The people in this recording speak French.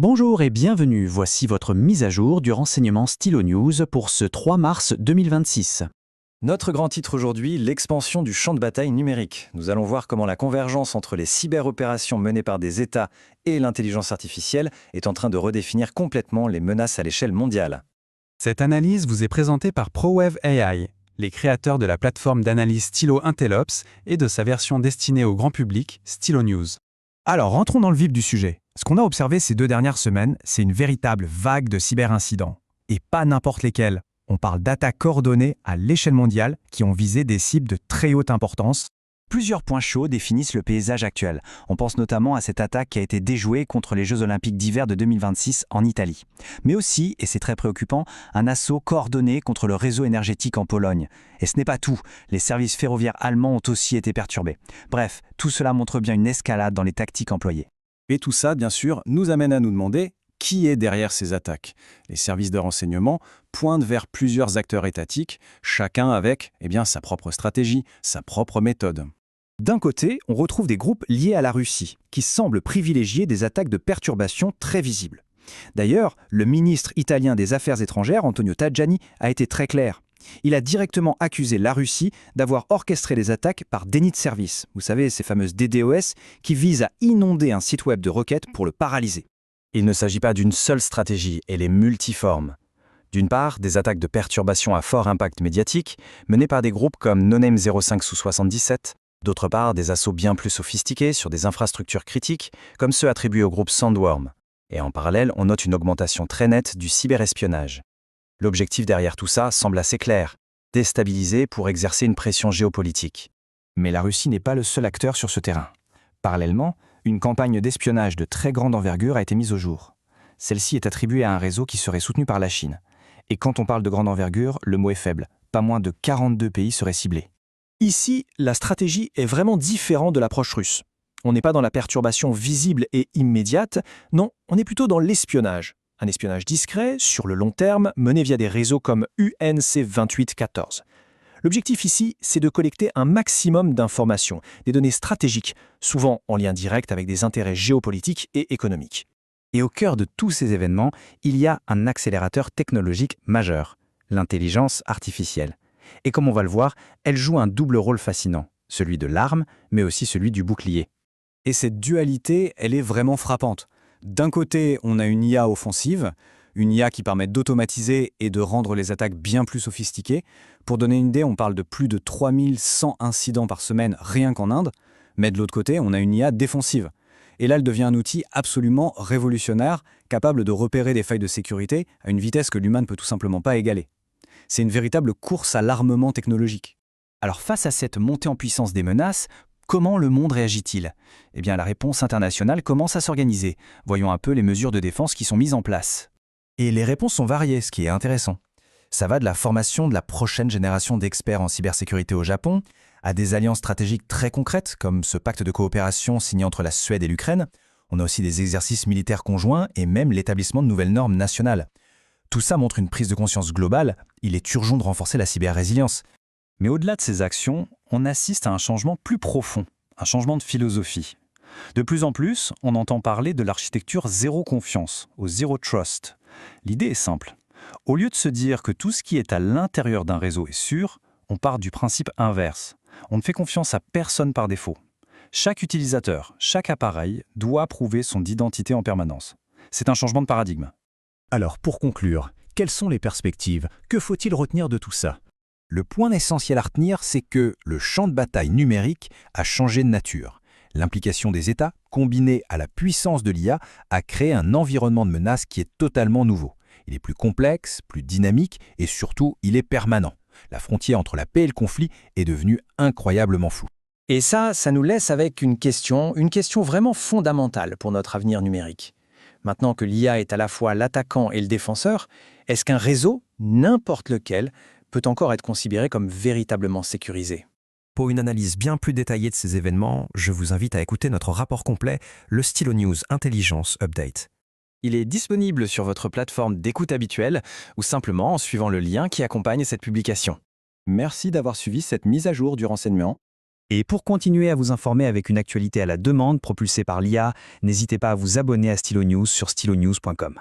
Bonjour et bienvenue, voici votre mise à jour du renseignement Stylo News pour ce 3 mars 2026. Notre grand titre aujourd'hui, l'expansion du champ de bataille numérique. Nous allons voir comment la convergence entre les cyberopérations menées par des États et l'intelligence artificielle est en train de redéfinir complètement les menaces à l'échelle mondiale. Cette analyse vous est présentée par ProWave AI, les créateurs de la plateforme d'analyse stylo Intelops et de sa version destinée au grand public, Stylo News. Alors, rentrons dans le vif du sujet. Ce qu'on a observé ces 2 dernières semaines, c'est une véritable vague de cyberincidents. Et pas n'importe lesquels. On parle d'attaques coordonnées à l'échelle mondiale qui ont visé des cibles de très haute importance. Plusieurs points chauds définissent le paysage actuel. On pense notamment à cette attaque qui a été déjouée contre les Jeux Olympiques d'hiver de 2026 en Italie. Mais aussi, et c'est très préoccupant, un assaut coordonné contre le réseau énergétique en Pologne. Et ce n'est pas tout, les services ferroviaires allemands ont aussi été perturbés. Bref, tout cela montre bien une escalade dans les tactiques employées. Et tout ça, bien sûr, nous amène à nous demander qui est derrière ces attaques. Les services de renseignement pointent vers plusieurs acteurs étatiques, chacun avec sa propre stratégie, sa propre méthode. D'un côté, on retrouve des groupes liés à la Russie, qui semblent privilégier des attaques de perturbation très visibles. D'ailleurs, le ministre italien des Affaires étrangères, Antonio Tajani, a été très clair. Il a directement accusé la Russie d'avoir orchestré les attaques par déni de service. Vous savez, ces fameuses DDoS qui visent à inonder un site web de requêtes pour le paralyser. Il ne s'agit pas d'une seule stratégie, elle est multiforme. D'une part, des attaques de perturbation à fort impact médiatique, menées par des groupes comme NoName 05 sous 77. D'autre part, des assauts bien plus sophistiqués sur des infrastructures critiques, comme ceux attribués au groupe Sandworm. Et en parallèle, on note une augmentation très nette du cyberespionnage. L'objectif derrière tout ça semble assez clair, déstabiliser pour exercer une pression géopolitique. Mais la Russie n'est pas le seul acteur sur ce terrain. Parallèlement, une campagne d'espionnage de très grande envergure a été mise au jour. Celle-ci est attribuée à un réseau qui serait soutenu par la Chine. Et quand on parle de grande envergure, le mot est faible. Pas moins de 42 pays seraient ciblés. Ici, la stratégie est vraiment différente de l'approche russe. On n'est pas dans la perturbation visible et immédiate, non, on est plutôt dans l'espionnage. Un espionnage discret, sur le long terme, mené via des réseaux comme UNC2814. L'objectif ici, c'est de collecter un maximum d'informations, des données stratégiques, souvent en lien direct avec des intérêts géopolitiques et économiques. Et au cœur de tous ces événements, il y a un accélérateur technologique majeur, l'intelligence artificielle. Et comme on va le voir, elle joue un double rôle fascinant, celui de l'arme, mais aussi celui du bouclier. Et cette dualité, elle est vraiment frappante. D'un côté, on a une IA offensive, une IA qui permet d'automatiser et de rendre les attaques bien plus sophistiquées. Pour donner une idée, on parle de plus de 3100 incidents par semaine rien qu'en Inde. Mais de l'autre côté, on a une IA défensive. Et là, elle devient un outil absolument révolutionnaire, capable de repérer des failles de sécurité à une vitesse que l'humain ne peut tout simplement pas égaler. C'est une véritable course à l'armement technologique. Alors face à cette montée en puissance des menaces, comment le monde réagit-il ? Eh bien, la réponse internationale commence à s'organiser. Voyons un peu les mesures de défense qui sont mises en place. Et les réponses sont variées, ce qui est intéressant. Ça va de la formation de la prochaine génération d'experts en cybersécurité au Japon, à des alliances stratégiques très concrètes, comme ce pacte de coopération signé entre la Suède et l'Ukraine. On a aussi des exercices militaires conjoints et même l'établissement de nouvelles normes nationales. Tout ça montre une prise de conscience globale, il est urgent de renforcer la cyber-résilience. Mais au-delà de ces actions, on assiste à un changement plus profond, un changement de philosophie. De plus en plus, on entend parler de l'architecture zéro confiance, ou zero trust. L'idée est simple. Au lieu de se dire que tout ce qui est à l'intérieur d'un réseau est sûr, on part du principe inverse. On ne fait confiance à personne par défaut. Chaque utilisateur, chaque appareil doit prouver son identité en permanence. C'est un changement de paradigme. Alors, pour conclure, quelles sont les perspectives ? Que faut-il retenir de tout ça ? Le point essentiel à retenir, c'est que le champ de bataille numérique a changé de nature. L'implication des États, combinée à la puissance de l'IA, a créé un environnement de menace qui est totalement nouveau. Il est plus complexe, plus dynamique et surtout, il est permanent. La frontière entre la paix et le conflit est devenue incroyablement floue. Et ça nous laisse avec une question vraiment fondamentale pour notre avenir numérique. Maintenant que l'IA est à la fois l'attaquant et le défenseur, est-ce qu'un réseau, n'importe lequel, peut encore être considéré comme véritablement sécurisé ? Pour une analyse bien plus détaillée de ces événements, je vous invite à écouter notre rapport complet, le Stylo News Intelligence Update. Il est disponible sur votre plateforme d'écoute habituelle ou simplement en suivant le lien qui accompagne cette publication. Merci d'avoir suivi cette mise à jour du renseignement. Et pour continuer à vous informer avec une actualité à la demande propulsée par l'IA, n'hésitez pas à vous abonner à Stylo News sur stylonews.com.